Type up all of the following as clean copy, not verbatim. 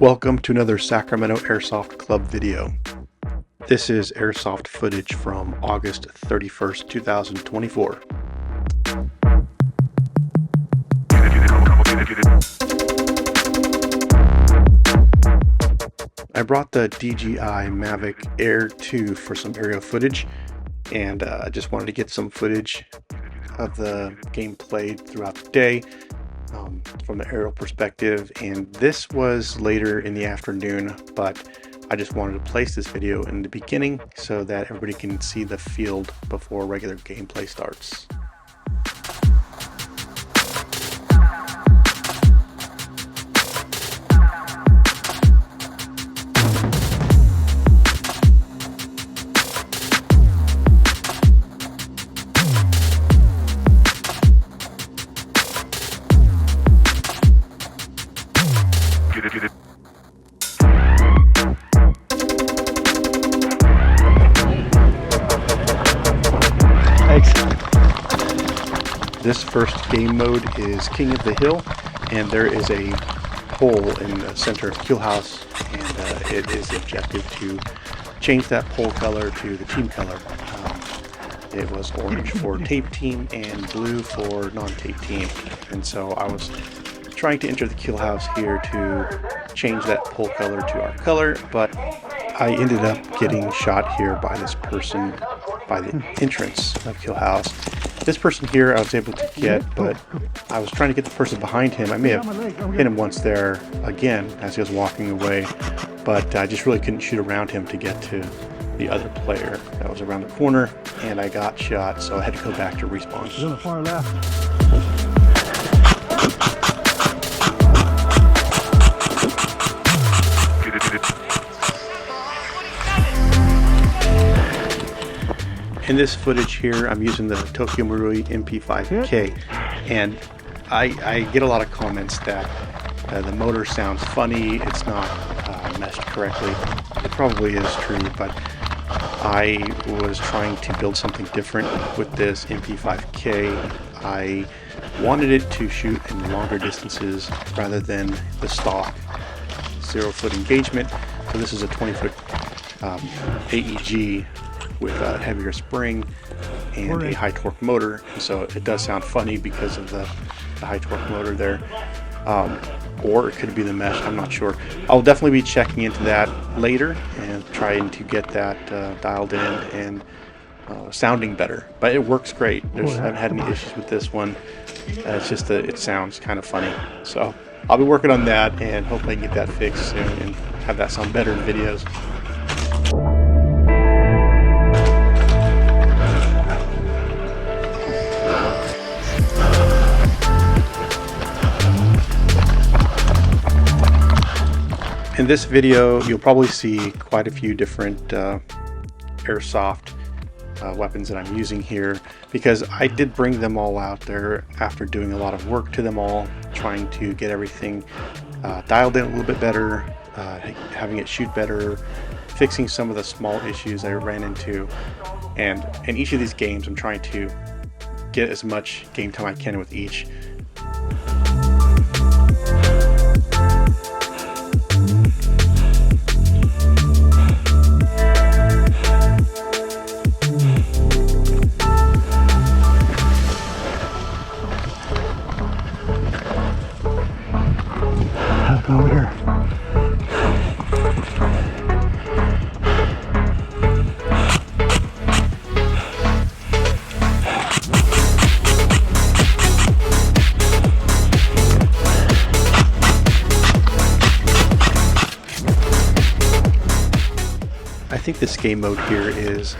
Welcome to another Sacramento Airsoft Club video. This is airsoft footage from August 31st, 2024. I brought the DJI Mavic Air 2 for some aerial footage, and I just wanted to get some footage of the game played throughout the day from the aerial perspective. And this was later in the afternoon, but I just wanted to place this video in the beginning so that everybody can see the field before regular gameplay starts. This first game mode is King of the Hill, and there is a pole in the center of Kill House, and it is the objective to change that pole color to the team color. It was orange for tape team and blue for non-tape team, and so I was trying to enter the Kill House here to change that pole color to our color, but I ended up getting shot here by this person by the entrance of Kill House. This person here I was able to get, but I was trying to get the person behind him. I may have hit him once there again as he was walking away, but I just really couldn't shoot around him to get to the other player that was around the corner, and I got shot, so I had to go back to respawn. He's on the far left. In this footage here, I'm using the Tokyo Marui MP5K, and I get a lot of comments that the motor sounds funny, it's not meshed correctly. It probably is true, but I was trying to build something different with this MP5K. I wanted it to shoot in longer distances rather than the stock 0-foot engagement. So this is a 20-foot AEG with a heavier spring and a high torque motor, and so it does sound funny because of the high torque motor there, or it could be the mesh, I'm not sure. I'll definitely be checking into that later and trying to get that dialed in and sounding better, but it works great. I haven't had any issues with this one. It's just that it sounds kind of funny, so I'll be working on that and hopefully I can get that fixed soon and have that sound better in videos. In this video, you'll probably see quite a few different airsoft weapons that I'm using here, because I did bring them all out there after doing a lot of work to them all, trying to get everything dialed in a little bit better, having it shoot better, fixing some of the small issues I ran into. And in each of these games, I'm trying to get as much game time I can with each. Over here. I think this game mode here is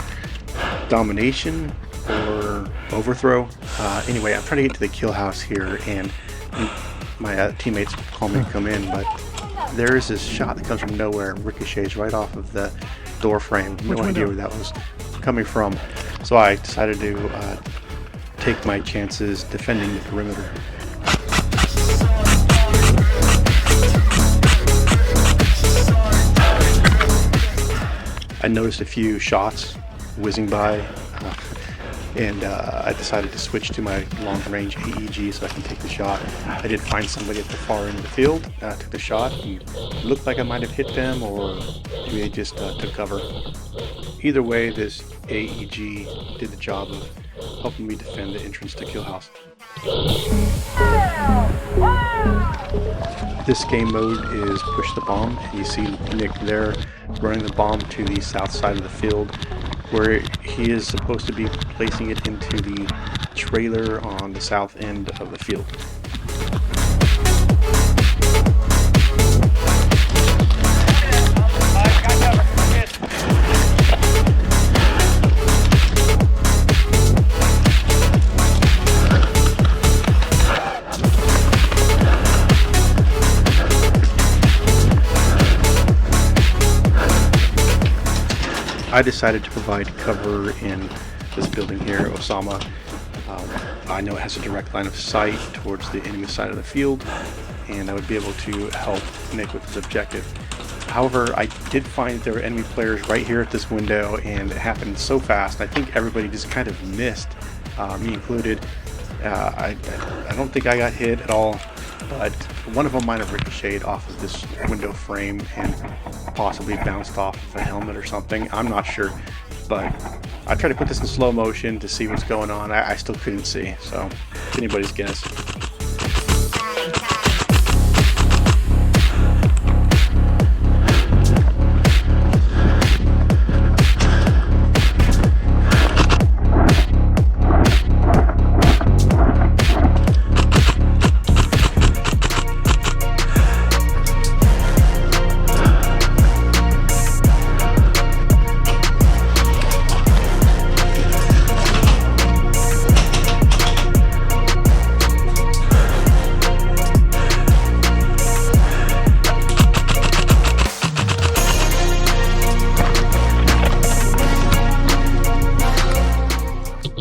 domination or overthrow. Anyway, I'm trying to get to the kill house here, and my teammates call me to come in, but there is this shot that comes from nowhere and ricochets right off of the door frame. No idea where that was coming from. So I decided to take my chances defending the perimeter. I noticed a few shots whizzing by. and I decided to switch to my long-range AEG so I can take the shot. I did find somebody at the far end of the field, took the shot, and it looked like I might have hit them, or maybe they just took cover. Either way, this AEG did the job of helping me defend the entrance to Kill House. This game mode is Push the Bomb, and you see Nick there running the bomb to the south side of the field, where he is supposed to be placing it into the trailer on the south end of the field. I decided to provide cover in this building here, Osama. I know it has a direct line of sight towards the enemy side of the field, and I would be able to help Nick with his objective. However, I did find there were enemy players right here at this window, and it happened so fast. I think everybody just kind of missed, me included. I don't think I got hit at all, but one of them might have ricocheted off of this window frame and possibly bounced off of a helmet or something. I'm not sure, but I tried to put this in slow motion to see what's going on. I still couldn't see, so it's anybody's guess.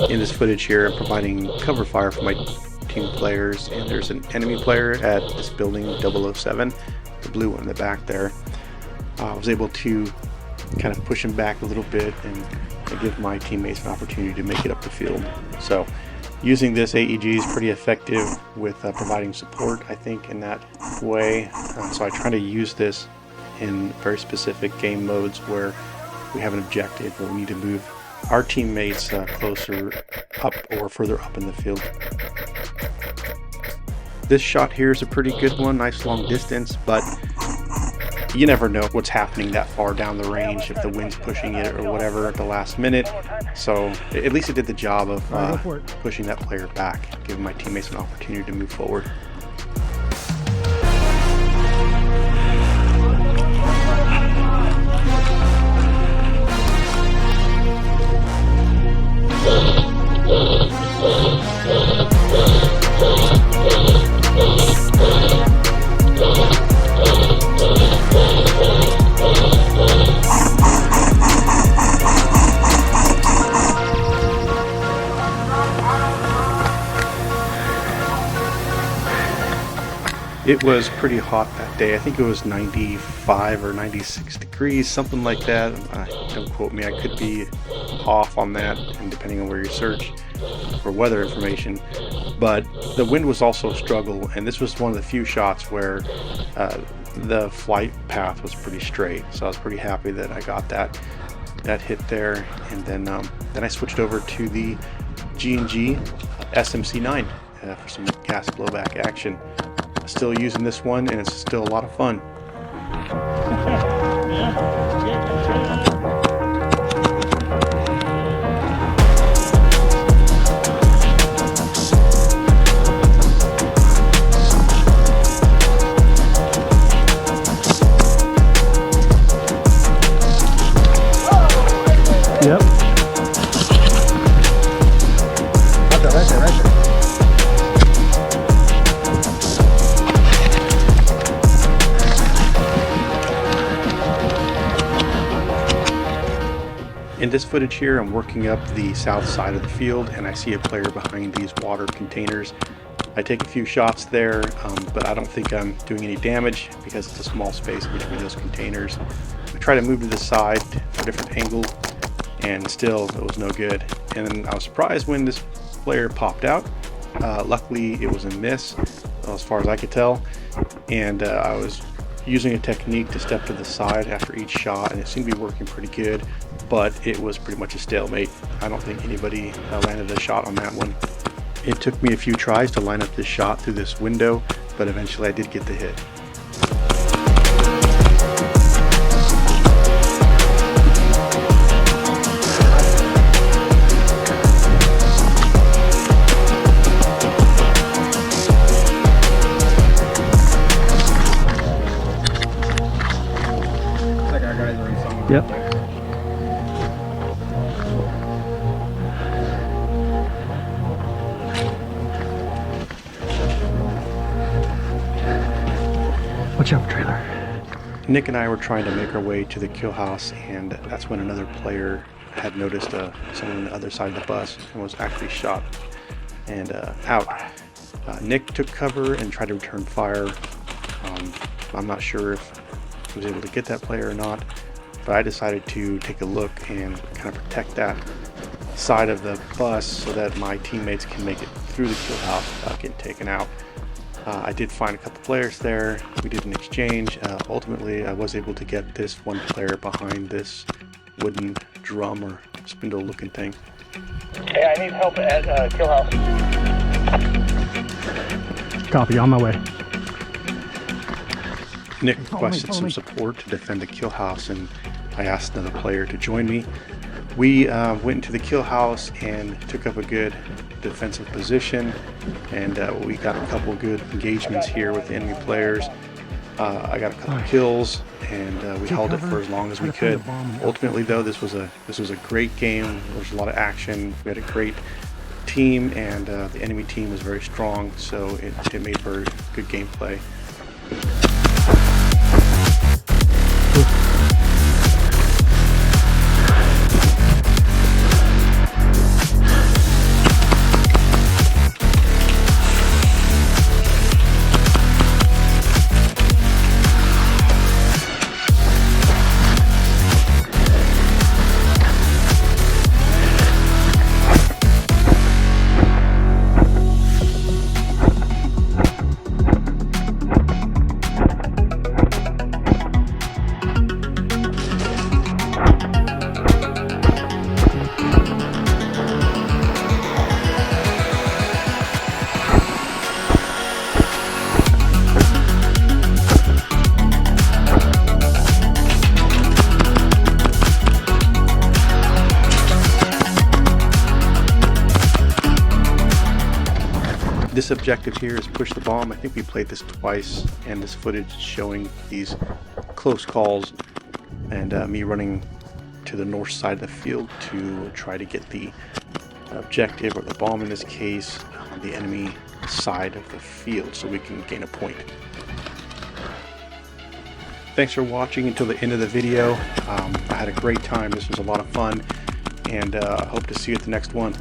In this footage here, I'm providing cover fire for my team players, and there's an enemy player at this building 007, the blue one in the back there. I was able to kind of push him back a little bit and give my teammates an opportunity to make it up the field. So using this AEG is pretty effective with providing support, I think, in that way. So I try to use this in very specific game modes where we have an objective where we need to move our teammates closer up or further up in the field. This shot here is a pretty good one, nice long distance, but you never know what's happening that far down the range, if the wind's pushing it or whatever at the last minute. So at least it did the job of pushing that player back, giving my teammates an opportunity to move forward. It was pretty hot that day. I think it was 95 or 96 degrees, something like that. Don't quote me, I could be off on that, and depending on where you search for weather information. But the wind was also a struggle, and this was one of the few shots where the flight path was pretty straight. So I was pretty happy that I got that hit there. And then I switched over to the G&G SMC9 for some gas blowback action. Still using this one, and it's still a lot of fun. Yep. Right there. In this footage here, I'm working up the south side of the field, and I see a player behind these water containers. I take a few shots there, but I don't think I'm doing any damage because it's a small space between those containers. I try to move to the side for a different angle, and still it was no good. And then I was surprised when this player popped out. Luckily it was a miss as far as I could tell, and I was using a technique to step to the side after each shot, and it seemed to be working pretty good, but it was pretty much a stalemate. I don't think anybody landed a shot on that one. It took me a few tries to line up this shot through this window, but eventually I did get the hit. Yep. Watch out, trailer. Nick and I were trying to make our way to the kill house, and that's when another player had noticed someone on the other side of the bus and was actually shot and out. Nick took cover and tried to return fire. I'm not sure if he was able to get that player or not, but I decided to take a look and kind of protect that side of the bus so that my teammates can make it through the kill house without getting taken out. I did find a couple players there. We did an exchange. Ultimately, I was able to get this one player behind this wooden drum or spindle looking thing. Hey, I need help at kill house. Copy, on my way. Nick requested some support to defend the kill house, and I asked another player to join me. We went into the kill house and took up a good defensive position, and we got a couple good engagements here with the enemy players. I got a couple kills, and we held it for as long as we could. Ultimately, though, this was a great game. There was a lot of action. We had a great team, and the enemy team was very strong, so it made for good gameplay. This objective here is push the bomb. I think we played this twice, and this footage showing these close calls and me running to the north side of the field to try to get the objective, or the bomb in this case, on the enemy side of the field so we can gain a point. Thanks for watching until the end of the video. I had a great time. This was a lot of fun, and I hope to see you at the next one.